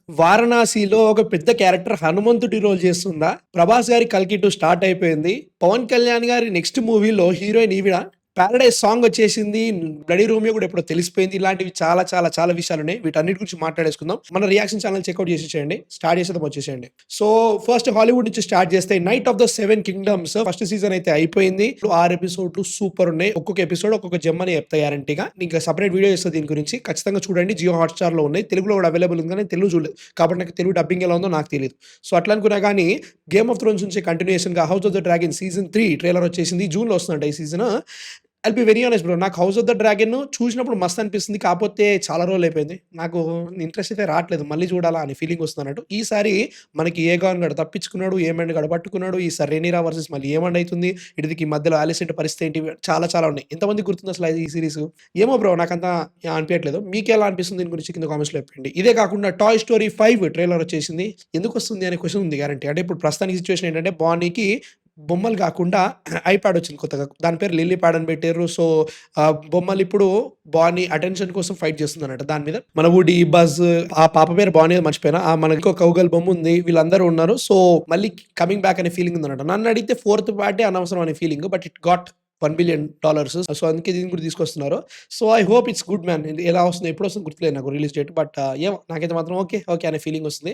వారణాసిలో ఒక పెద్ద క్యారెక్టర్ హనుమంతుడి రోల్ చేస్తుందా? 'ప్రభాస్' గారి 'కల్కి 2' స్టార్ట్ అయిపోయింది. 'పవన్ కళ్యాణ్' గారి నెక్స్ట్ మూవీలో హీరోయిన్ ఈవిడ. 'పారడైజ్' సాంగ్ వచ్చేసింది. 'బ్లడీ రోమియో' కూడా ఎప్పుడో తెలిసిపోయింది. ఇలాంటివి చాలా చాలా చాలా విషయాలున్నాయి. వీటన్నిటి గురించి మాట్లాడేసుకుందాం. మన రియాక్షన్ ఛానెల్ చెక్‌ఔట్ చేసేసేయండి. స్టార్ట్ చేసేద్దాం వచ్చేసేయండి. సో, ఫస్ట్ హాలీవుడ్ నుంచి స్టార్ట్ చేస్తే 'knight of the seven kingdoms' first season అయితే అయిపోయింది. 6 ఎపిసోడ్‌లు సూపర్ ఉన్నాయి. ఒక్కొక్క ఎపిసోడ్ ఒక్కొక్క జెమ్ అని చెప్తా గ్యారంటీగా. ఇంకా సెపరేట్ వీడియో చేస్తా దీని గురించి. ఖచ్చితంగా చూడండి. జియో హాట్‌స్టార్‌లో ఉన్నాయి. తెలుగులో కూడా అవైలబుల్ ఉంది. కానీ నేను తెలుగు చూడలేదు. కాబట్టి నాకు తెలుగు డబ్బింగ్ ఎలా ఉందో నాకు తెలీదు. సో, అట్లా అనుకున్నా గానీ 'గేమ్ ఆఫ్ థ్రోన్స్' నుంచి కంటిన్యూయేషన్‌గా 'House of the Dragon' season 3 trailer వచ్చేసింది. జూన్‌లో వస్తుందంట ఈ సీజన్. I'll be very honest bro. నాకు 'హౌస్ ఆఫ్ ద డ్రాగన్' చూసినప్పుడు మస్త్ అనిపిస్తుంది. కాపోతే చాలా రోజులయిపోయింది. నాకు ఇంట్రెస్ట్ అయితే రావట్లేదు. మళ్ళీ చూడాలా అనే ఫీలింగ్ వస్తుందన్నట్టు. ఈసారి మనకి 'ఏగాన్' గాడు తప్పించుకున్నాడు. 'ఏమండ్' గాడు పట్టుకున్నాడు. ఈసారి 'రెనీరా' వర్సెస్ మళ్ళీ 'ఏమండ్' అయితుంది. ఇటుదికి ఈ మధ్యలో 'అలిసెంట్' పరిస్థితి ఏంటి? చాలా చాలా ఉన్నాయి. ఎంతమందికి గుర్తుంది అసలు ఈ సీరీస్? ఏమో బ్రో నాకంత అనిపియట్లేదు. మీకెలా అనిపిస్తుంది దీని గురించి కింద కామెంట్స్‌లో చెప్పండి. ఇదే కాకుండా 'టాయ్ స్టోరీ 5' ట్రైలర్ వచ్చేసింది. ఎందుకొస్తుంది అనే క్వెషన్ ఉంది గ్యారంటీ. అంటే ఇప్పుడు ప్రస్తుతానికి సిట్యుయేషన్ ఏంటంటే బానీకి బొమ్మలు గాకుండా ఐప్యాడ్ వచ్చింది కొత్తగా. దాని పేరు లిల్లీ ప్యాడ్ అని పెట్టిర్రు. సో, బొమ్మలు ఇప్పుడు బానీ అటెన్షన్ కోసం ఫైట్ చేస్తుందన్నట దాని మీద. మన వుడీ, బజ్ ఆ పాప పేరు బానీ ఏదో మర్చిపోయినా. మనకి ఇంకో కౌగల్ బొమ్మ ఉంది. వీళ్ళందరూ ఉన్నారు. సో, మళ్ళీ కమింగ్ బ్యాక్ అనే ఫీలింగ్ ఉందన్నమాట. నన్నడిగితే ఫోర్త్ పార్టే అనవసరం అనే feeling. But it got $1 billion. So, అందుకే దీన్ని కూడా తీసుకొస్తున్నారు. So, I hope it's good man. ఎలా వస్తుందో ఎప్పుడొస్తుందో గుర్తులేదు నాకు రిలీజ్ డేట్. బట్ ఏమో నాకైతే మాత్రం ఓకే. ఓకే అనే ఫీలింగ్ వస్తుంది.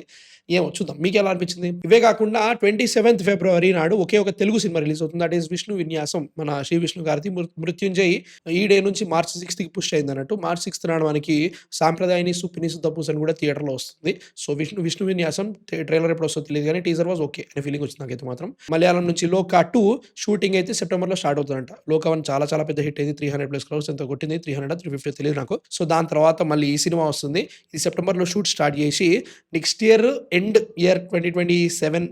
ఏమో చూద్దాం. మీకెలా అనిపించింది? ఇవే కాకుండా 27th ఫిబ్రవరి నాడు ఒకే ఒక తెలుగు సినిమా రిలీజ్ అవుతుంది. దట్ ఈస్ 'విష్ణు విన్యాసం'. మన శ్రీ విష్ణు గారిది 'మృత్యుంజయ్' ఈ డే నుంచి మార్చ్ 6థ్‌కి పుష్ అయిందన్నట్టు. మార్చ్ 6థ్ నాడు మనకి 'సాంప్రదాయని సుప్పిని సుత్తపూస' అని కూడా థియేటర్‌లో వస్తుంది. సో, 'విష్ణు విన్యాసం' ట్రైలర్ ఎప్పుడు వస్తుందో తెలీదు గానీ టీజర్ వాస్ ఓకే అనే ఫీలింగ్ వచ్చింది నాకైతే మాత్రం. మలయాళం నుంచి 'లోక 2' షూటింగ్ అయితే సెప్టెంబర్‌లో స్టార్ట్ అవుతదంట. 'లోక 1' చాలా చాలా పెద్ద హిట్ అయింది. 300+ క్రోర్స్ ఎంతో కొట్టింది. 300 350 తెలీదు నాకు. సో, దాని తర్వాత మళ్ళీ ఈ సినిమా వస్తుంది. ఇది సెప్టెంబర్‌లో షూట్ స్టార్ట్ చేసి నెక్స్ట్ ఇయర్ ఎండ్ ఇయర్ 2027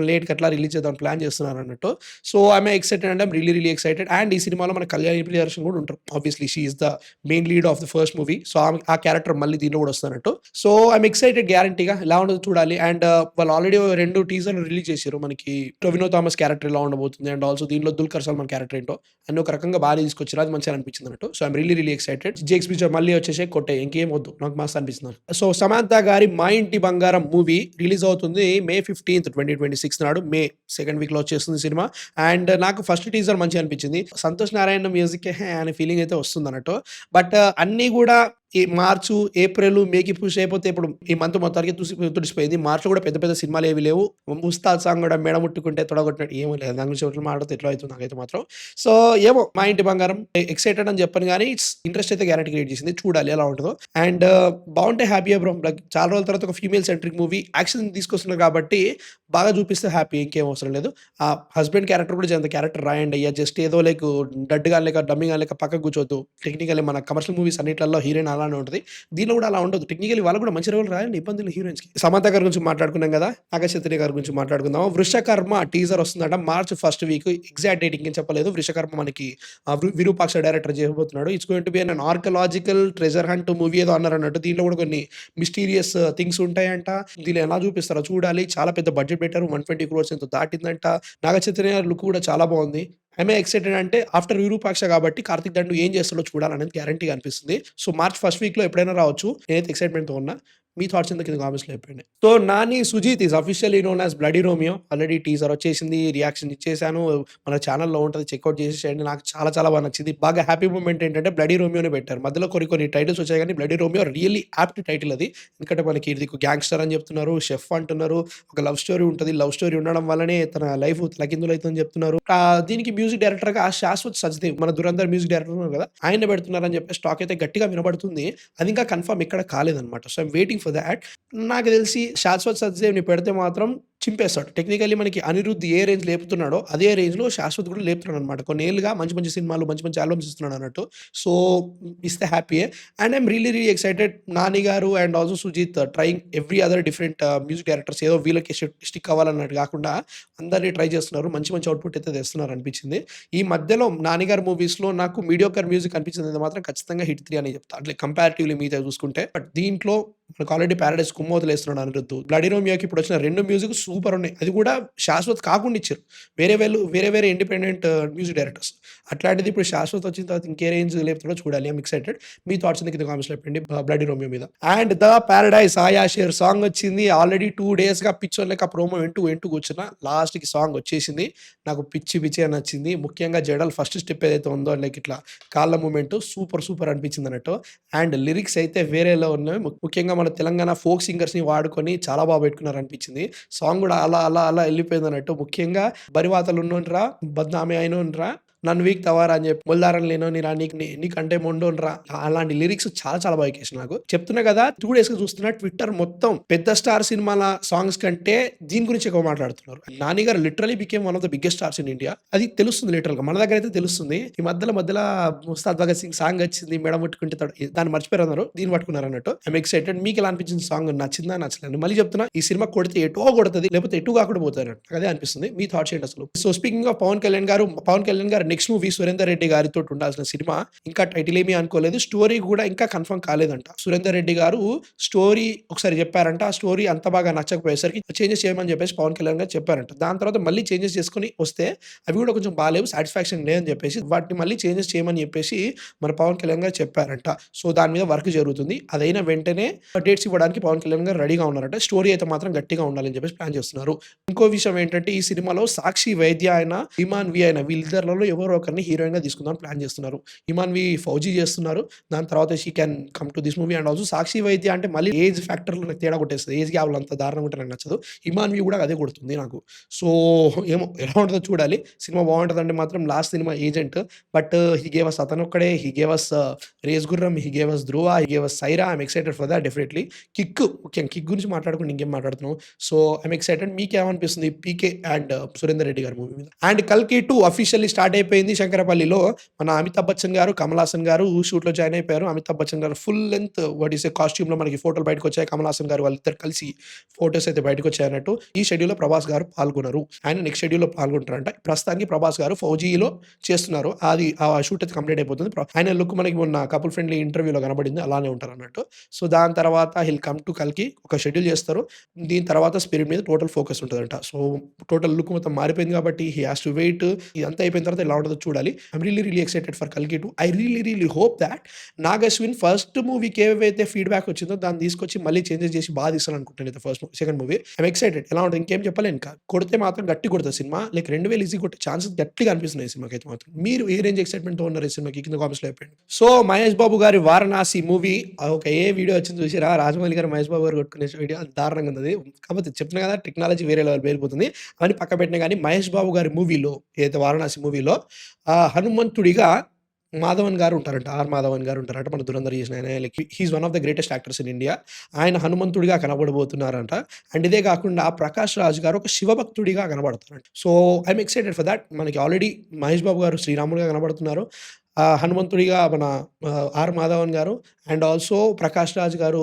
లేట్‌కి అట్లా రిలీజ్ చేద్దామని ప్లాన్ చేస్తున్నారన్నట్టు. So, I'm excited and I'm really excited. And ఈ సినిమాలో మన కళ్యాణి ప్రియదర్శన్ కూడా ఉంటారు. Obviously she is the main lead of the first movie. So, ఆ క్యారెక్టర్ మళ్ళీ దీనిలో కూడా వస్తున్నట్టు. సో, ఐయామ్ ఎక్సైటెడ్ గ్యారంటీగా ఎలా ఉండదో చూడాలి. అండ్ వాళ్ళు ఆల్రెడీ 2 టీజర్‌లు రిలీజ్ చేసారు. మనకి టొవినో థామస్ క్యారెక్టర్ ఎలా ఉండబోతుంది. అండ్ ఆల్సో దీనిలో దుల్కర్ సల్మాన్ క్యారెక్టర్ ఏంటో అన్ని ఒక రకంగా బాగానే తీసుకొచ్చారు. అది మంచిగా అనిపించింది అన్నట్టు. So, I'm really excited. Jakes picture మళ్ళీ వచ్చేసి కొట్టే ఇంకేం వద్దు. నాకు మస్తు అనిపిస్తుంది. సో, సమంత గారి 'మా ఇంటి బంగారం' మూవీ రిలీజ్ అవుతుంది మే 15th 2026 నాడు. మే సెకండ్ వీక్‌లో వచ్చేస్తుంది సినిమా. అండ్ నాకు ఫస్ట్ టీజర్ మంచిగా అనిపించింది. సంతోష్ నారాయణ మ్యూజిక్ అనే ఫీలింగ్ అయితే వస్తుందన్నట్టు. బట్ అన్నీ కూడా ఈ మార్చు, ఏప్రిల్, మేకి పుష్ అయిపోతే ఇప్పుడు ఈ మంత్ మొత్తానికి తుడిసిపోయింది. మార్చ్‌లో కూడా పెద్ద పెద్ద సినిమాలు ఏవి లేవు. 'ఉస్తాద్' సాంగ్ కూడా మెడ ముట్టుకుంటే తొడగొట్టినట్టు ఏమీ లేదు. దాని గురించి ఎవరు మాట్లాడితే ఎట్లా అవుతుంది నాకైతే మాత్రం. సో, ఏమో 'మా ఇంటి బంగారం' ఎక్సైటెడ్ అని చెప్పను గానీ ఇట్స్ ఇంట్రెస్ట్ అయితే గ్యారంటీ క్రియేట్ చేసింది. చూడాలి ఎలా ఉంటదో. అండ్ బావుంటే హ్యాపీయే బ్రో. లైక్ చాలా రోజుల తర్వాత ఒక ఫీమేల్ సెంట్రిక్ మూవీ యాక్షన్ తీసుకొస్తున్నారు కాబట్టి బాగా చూపిస్తే హ్యాపీ. ఇంకేం అవసరం లేదు. ఆ హస్బెండ్ క్యారెక్టర్ కూడా అంత క్యారెక్టర్ రాయండి అయ్యా. జస్ట్ ఏదో లైక్ డడ్‌గా లేక డమ్మీగా లేక పక్కకు కూర్చోవద్దు. టెక్నికల్లీ మన కమర్షియల్ మూవీస్ అన్నిట్లలో హీరోయిన్ అలానే ఉంటది. దీనిలో కూడా అలా ఉండదు. టెక్నికల్లీ వాళ్ళకి కూడా మంచి రోల్ రాయండి. ఇబ్బంది లేదు హీరోయిన్స్‌కి. సమంత గారి గురించి మాట్లాడుకున్నాం కదా! నాగ చైతన్య గారి గురించి మాట్లాడుకుందాం. 'వృషకర్మ' టీజర్ వస్తుందట March first week. Exact date ఇంకేం చెప్పలేదు. 'వృషకర్మ' మనకి విరూపాక్ష డైరెక్టర్ చేయబోతున్నాడు. It's going to be an archaeological treasure hunt movie ఏదో అన్నారన్నట్టు. దీంట్లో కూడా కొన్ని మిస్టీరియస్ థింగ్స్ ఉంటాయంట. దీన్ని ఎలా చూపిస్తారో చూడాలి. చాలా పెద్ద బడ్జెట్ పెట్టారు. 120 క్రోర్స్ ఎంతో దాటిందంట. నాగ చైతన్య లుక్ కూడా చాలా బాగుంది. ఐయామ్ ఎక్సైటెడ్ అంటే ఆఫ్టర్ విరూపాక్ష కాబట్టి కార్తిక్ దండు ఏం చేస్తాడో చూడాలనేది గ్యారంటీగా అనిపిస్తుంది. సో, మార్చ్ ఫస్ట్ వీక్‌లో ఎప్పుడైనా రావచ్చు. నేనైతే ఎక్సైట్‌మెంట్‌తో ఉన్నా. మీ థాట్స్ ఏందో కింద కామెంట్స్‌లో చెప్పండి. So, 'Nani Sujeeth' is officially known as 'bloody Romeo'. Already teaser వచ్చేసింది. రియాక్షన్ ఇచ్చేసాను. మన ఛానెల్‌లో ఉంటది. చెక్‌ఔట్ చేసేసేయండి. నాకు చాలా చాలా బాగా నచ్చింది. బాగా హ్యాపీ మూమెంట్ ఏంటంటే 'బ్లడీ రోమియో'నే పెట్టారు. మధ్యలో కొన్ని కొన్ని టైటిల్స్ వచ్చాయి కానీ 'bloody Romeo' really apt title అది. ఎందుకంటే మనకి ఇది గ్యాంగ్‌స్టర్ అని చెప్తున్నారు. షెఫ్ అంటున్నారు. ఒక లవ్ స్టోరీ ఉంటది. లవ్ స్టోరీ ఉండడం వల్లనే తన లైఫ్ తలకిందులైతుందని చెప్తున్నారు. దీనికి మ్యూజిక్ డైరెక్టర్‌గా శాశ్వత్ సచ్దేవ్ మన 'దురంధర్' మ్యూజిక్ డైరెక్టర్ ఉన్నారు కదా! ఆయన్నే పెడుతున్నారని చెప్పేసి టాక్ అయితే గట్టిగా వినబడుతుంది. అది ఇంకా కన్ఫర్మ్ ఎక్కడ కాలేదన్నమాట. So, I'm waiting for that. నాకు తెలిసి శాశ్వత్ సచ్దేవ్‌ని పెడితే మాత్రం చింపేస్తాడు. టెక్నికల్లీ మనకి అనిరుద్ ఏ రేంజ్ లేపుతున్నాడో అదే రేంజ్‌లో శాశ్వత్ కూడా లేపుతున్నాడన్నమాట. కొన్నేళ్లుగా మంచి మంచి సినిమాలు, మంచి మంచి ఆల్బమ్స్ ఇస్తున్నాడన్నట్టు. సో, ఇస్తే హ్యాపీయే. And I'm really excited. Nani గారు and also Sujeeth trying every other different music directors ఏదో వీళ్ళకి స్టిక్ అవ్వాలన్నట్టు కాకుండా అందరిని ట్రై చేస్తున్నారు. మంచి మంచి అవుట్‌పుట్ అయితే తెస్తున్నారు అనిపించింది. ఈ మధ్యలో నాని గారి మూవీస్‌లో నాకు మీడియోకర్ మ్యూజిక్ అనిపించింది మాత్రం ఖచ్చితంగా హిట్ 3 అనే చెప్తా. అంటే కంపారిటివ్‌లీ మిగతావి చూసుకుంటే. బట్ దీంట్లో మనకు ఆల్రెడీ 'పారడైజ్' కుమ్మోతులేస్తున్నాడు అనిరుద్. 'బ్లడీ రోమియో'కి ఇప్పుడు వచ్చిన 2 మ్యూజిక్ సూపర్ ఉన్నాయి. అది కూడా శాశ్వత్ కాకుండా ఇచ్చారు. వేరే వేరే ఇండిపెండెంట్ మ్యూజిక్ డైరెక్టర్స్. అట్లాంటిది ఇప్పుడు శాశ్వత్ వచ్చిన తర్వాత ఇంకే రేంజ్ లేపుతాడో చూడాలి. I'm excited. మీ థాట్స్ కింద కామెంట్స్‌లో చెప్పండి. 'బ్లడీ రోమియో' మీద. అండ్ 'ద పారడైజ్' ఆయా షేర్ సాంగ్ వచ్చింది. ఆల్రెడీ 2 డేస్‌గా పిచ్చోని లెక్క ప్రోమో వింటూ కూర్చున్నా. లాస్ట్‌కి సాంగ్ వచ్చేసింది. నాకు పిచ్చిగా నచ్చింది. ముఖ్యంగా జడల్ ఫస్ట్ స్టెప్ ఏదైతే ఉందో లైక్ ఇట్లా కాళ్ళ మూవ్‌మెంట్ సూపర్ అనిపించిందన్నట్టు. అండ్ లిరిక్స్ అయితే వేరేలా ఉన్నాయి. ముఖ్యంగా మన తెలంగాణ ఫోక్ సింగర్స్‌ని వాడుకొని చాలా బాగా పెట్టుకున్నారనిపించింది. సాంగ్ కూడా అలా ఎళ్ళిపోయిందన్నట్టు. ముఖ్యంగా 'బరివాతలున్నోనిరా బద్నామీ అయినోనిరా నన్ను వీక్తావారా' అని చెప్పి 'మొల్దారం లేనోనిరా నీకంటే మొండోనిరా' అలాంటి లిరిక్స్ చాలా బాగా ఎక్కేసినాయి నాకు. చెప్తున్నా కదా 2 డేస్‌గా చూస్తున్నా ట్విట్టర్ మొత్తం పెద్ద స్టార్ సినిమాల సాంగ్స్ కంటే దీని గురించి ఎక్కువ మాట్లాడుతున్నారు. 'నాని' గారు literally became one of the biggest stars in India. అది తెలుస్తుంది లిటరల్‌గా. మన దగ్గర అయితే తెలుస్తుంది. ఈ మధ్యలో 'ఉస్తాద్ భగత్ సింగ్' సాంగ్ వచ్చింది. మెడ ముట్టుకుంటే దాన్ని మర్చిపోయారన్నారు. దీన్ని పట్టుకున్నారన్నట్టు. I'm excited. మీకెలా అనిపించింది సాంగ్? నచ్చిందా? నచ్చలేదా? మళ్ళీ చెప్తున్నా ఈ సినిమా కొడితే ఎటో కొడతది. లేకపోతే ఎటు కాకుండా పోతదన్నట్టు. అదే అనిపిస్తుంది. మీ థాట్స్ ఏంటి అసలు? So speaking of Pawan Kalyan garu next movie 'Surender Reddy' గారితోటి ఉండాల్సిన సినిమా ఇంకా టైటిల్ ఏమీ అనుకోలేదు. స్టోరీ కూడా ఇంకా కన్ఫర్మ్ కాలేదంట. 'సురేందర్ రెడ్డి' గారు స్టోరీ ఒకసారి చెప్పారంట. ఆ స్టోరీ అంత బాగా నచ్చకపోయేసరికి చేంజెస్ చేయమని చెప్పేసి పవన్ కళ్యాణ్ గారు చెప్పారంట. దాని తర్వాత మళ్ళీ చేంజెస్ చేసుకొని వస్తే అవి కూడా కొంచెం బాలేవు. సాటిస్ఫాక్షన్ లేదని చెప్పేసి వాటిని మళ్ళీ చేంజెస్ చేయమని చెప్పేసి మన పవన్ కళ్యాణ్ గారు చెప్పారంట. సో దాని మీద వర్క్ జరుగుతుంది. అదైన వెంటనే డేట్స్ ఇవ్వడానికి పవన్ కళ్యాణ్ గారు రెడీగా ఉన్నారంట. స్టోరీ అయితే మాత్రం గట్టిగా ఉండాలని చెప్పేసి ప్లాన్ చేస్తున్నారు. ఇంకో విషయం ఏంటంటే ఈ సినిమాలో సాక్షి వైద్య అయిన, ఇమాన్ వి అయిన వీళ్ళిద్దరిలో ఎవరో ఒకరిని హీరోయిన్‌గా తీసుకుందామని ప్లాన్ చేస్తున్నారు. ఇమాన్ వి ఫౌజీ చేస్తున్నారు. దాని తర్వాత she can come to this movie. And also Sakshi Vaidya అంటే మళ్ళీ ఏజ్ ఫ్యాక్టర్‌లో నాకు తేడా కొట్టేస్తది. ఏజ్ గ్యాప్‌లో అంత దారుణంగా ఉంటే నాకు నచ్చదు. ఇమాన్ వి కూడా అదే కొడుతుంది నాకు. సో ఏమో ఎలా ఉంటదో చూడాలి. సినిమా బాగుంటదంటే మాత్రం last cinema 'Agent' but he gave us Athanokkade. He gave us 'Race Gurram', he gave us 'Dhruva', he gave us 'Syeraa'. I'm excited for that definitely. ముఖ్యంగా కిక్ గురించి మాట్లాడుకుంటే ఇంకేం మాట్లాడుతున్నాం. So I'm excited. మీకేమనిపిస్తుంది 'పీకే' అండ్ 'సురేందర్ రెడ్డి' గారి మూవీ మీద? అండ్ 'కల్కి 2' అఫీషియల్లీ స్టార్ట్ అయిపోయింది శంకరపల్లిలో. మన అమితాబ్ బచ్చన్ గారు, కమల్ హాసన్ గారు షూట్‌లో జాయిన్ అయిపోయారు. అమితాబ్ బచ్చన్ గారు ఫుల్ లెంగ్త్ కాస్ట్యూమ్‌లో మనకి ఫోటోలు బయటకొచ్చాయి. కమల్ హాసన్ గారు వాళ్ళిద్దరు కలిసి ఫోటోస్ అయితే బయటకొచ్చాయన్నట్టు. ఈ షెడ్యూల్‌లో ప్రభాస్ గారు పాల్గొనరు. ఆయన నెక్స్ట్ షెడ్యూల్‌లో పాల్గొంటారంట. ప్రస్తుతానికి ప్రభాస్ గారు 'ఫౌజీలో' చేస్తున్నారు. ఆ షూట్ అయితే కంప్లీట్ అయిపోతుంది. ఆయన లుక్ మనకి మొన్న కపుల్ ఫ్రెండ్లీ ఇంటర్వ్యూలో కనబడింది. అలానే ఉంటారన్నట్టు. సో దాని తర్వాత హిల్ కమ్ టు 'కల్కి' ఒక షెడ్యూల్ చేస్తారు. దీని తర్వాత 'స్పిరిట్' మీద టోటల్ ఫోకస్ ఉంటదంట. సో టోటల్ లుక్ మొత్తం మారిపోయింది కాబట్టి హి హాస్ టు వెయిట్. ఇదంతా అయిపోయిన తర్వాత ఎలా ఉంటదో చూడాలి. ఐయామ్ రియల్లీ ఎక్సైటెడ్ ఫర్ 'కల్కి 2'. I really hope thought Nag Ashwin first మూవీకి ఏవైతే ఫీడ్‌బ్యాక్ వచ్చిందో దాన్ని తీసుకొచ్చి మళ్ళీ చేంజెస్ చేసి బాగా తీస్తారనుకుంటాను. అయితే సెకండ్ మూవీ. I'm excited. ఎలా ఉంటది ఇంకేం చెప్పలేను ఇంకా. కొడితే మాత్రం గట్టి కొడతది సినిమా. లైక్ 2000 ఈజీ కొట్టే ఛాన్సెస్ గట్టిగా అనిపిస్తున్నాయి ఈ సినిమాకైతే మాత్రం. మీరు ఏ రేంజ్ ఎక్సైట్‌మెంట్‌తో ఉన్నారు ఈ సినిమాకి? కింద కామెంట్స్‌లో చెప్పండి. సో మహేష్ బాబు గారి 'వారణాసి' మూవీ ఒక వీడియో వచ్చింది చూసిర్రా? రాజమౌళి గారు, మహేష్ బాబు గారు కొట్టుకునే వీడియో అది దారుణంగా ఉన్నది. కాకపోతే చెప్తున్నా కదా టెక్నాలజీ వేరే లెవెల్ వెళ్ళిపోతుంది. అవన్నీ పక్కన పెట్టినా గానీ మహేష్ బాబు గారి మూవీలో ఏదైతే 'వారణాసి' మూవీలో హనుమంతుడిగా మాధవన్ గారు ఉంటారంట. మాధవన్ గారు ఉంటారంట. మన 'ధురంధర్' చేసిన ఆయన. Like he is one of the greatest actors in India. ఆయన హనుమంతుడిగా కనబడబోతున్నారంట. అండ్ ఇదే కాకుండా 'ప్రకాష్ రాజ్' గారు ఒక శివభక్తుడిగా కనబడతారంట. So I'm excited for that. మనకి ఆల్రెడీ మహేష్ బాబు గారు శ్రీరాముడిగా కనబడుతున్నారు. హనుమంతుడిగా మన మాధవన్ గారు అండ్ ఆల్సో 'ప్రకాష్ రాజ్' గారు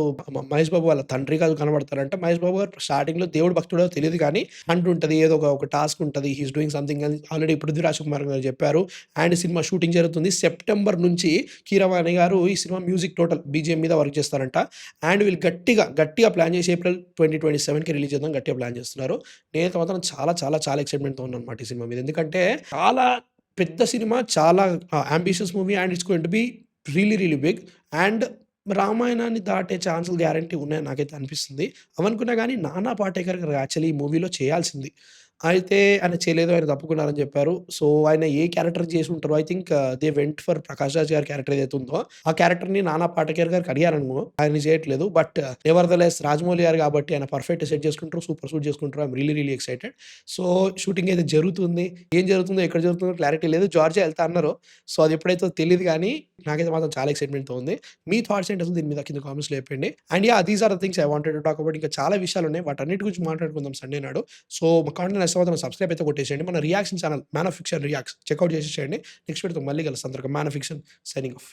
మహేష్ బాబు వాళ్ళ తండ్రిగా కనబడతారంట. మహేష్ బాబు గారు స్టార్టింగ్‌లో దేవుడు భక్తుడో తెలీదు కానీ అంటుంటది ఏదో ఒక టాస్క్ ఉంటది. హి ఈస్ డూయింగ్ సంథింగ్ అని ఆల్రెడీ 'పృథ్వీరాజ్ కుమార్' గారు చెప్పారు. అండ్ సినిమా షూటింగ్ జరుగుతుంది. సెప్టెంబర్ నుంచి కీరవాణి గారు ఈ సినిమా మ్యూజిక్ టోటల్ బీజీఎం మీద వర్క్ చేస్తారంట. అండ్ వీళ్ళు గట్టిగా ప్లాన్ చేసి ఏప్రిల్ 2027కి రిలీజ్ చేద్దాం గట్టిగా ప్లాన్ చేస్తున్నారు. నేనైతే మాత్రం చాలా ఎక్సైట్‌మెంట్‌తో ఉన్నానన్నమాట ఈ సినిమా మీద. ఎందుకంటే చాలా పెద్ద సినిమా, చాలా ambitious movie and it's going to be really big. And రామాయణాన్ని దాటే ఛాన్సులు గ్యారంటీ ఉన్నాయని నాకైతే అనిపిస్తుంది. అవనుకున్నా గానీ 'నానా పాటేకర్' గారు యాక్చువల్లీ ఈ మూవీలో చేయాల్సింది. అయితే ఆయన చేయలేదు. ఆయన తప్పుకున్నారని చెప్పారు. సో ఆయన ఏ క్యారెక్టర్ చేసుంటారో I think they went for 'Prakash Raj' గారి క్యారెక్టర్ ఏదైతే ఉందో ఆ క్యారెక్టర్‌ని 'నానా పాటేకర్' గారికి అడిగారనుకో ఆయన చేయట్లేదు. బట్ నెవర్‌దలెస్ రాజమౌళి గారు కాబట్టి ఆయన పర్ఫెక్ట్ సెట్ చేసుకుంటారు. సూపర్ షూట్ చేసుకుంటారు. I'm really excited. So shooting అయితే జరుగుతుంది. ఏం జరుగుతుందో, ఎక్కడ జరుగుతుందో క్లారిటీ లేదు. జార్జియా ఎళ్తా అన్నారు. సో అది ఎప్పుడైతో తెలీదు గానీ నాకైతే మాత్రం చాలా ఎక్సైట్‌మెంట్‌తో ఉంది. మీ థాట్స్ ఏంటి అసలు దీని మీద కింద కామెంట్స్‌లో చెప్పండి. And these are the things I wanted to talk about. ఇంకా చాలా విషయాలున్నాయి. వాటన్నిటి గురించి మాట్లాడుకుందాం సండే నాడు. సో మా కాంటెంట్ నచ్చితే సబ్స్క్రైబ్ అయితే కొట్టేసేయండి. మన reaction channel 'man of fiction reacts' checkout చేసేసేయండి. నెక్స్ట్ వీడియోతో మళ్ళీ కలుస్తాం. Man of fiction signing off.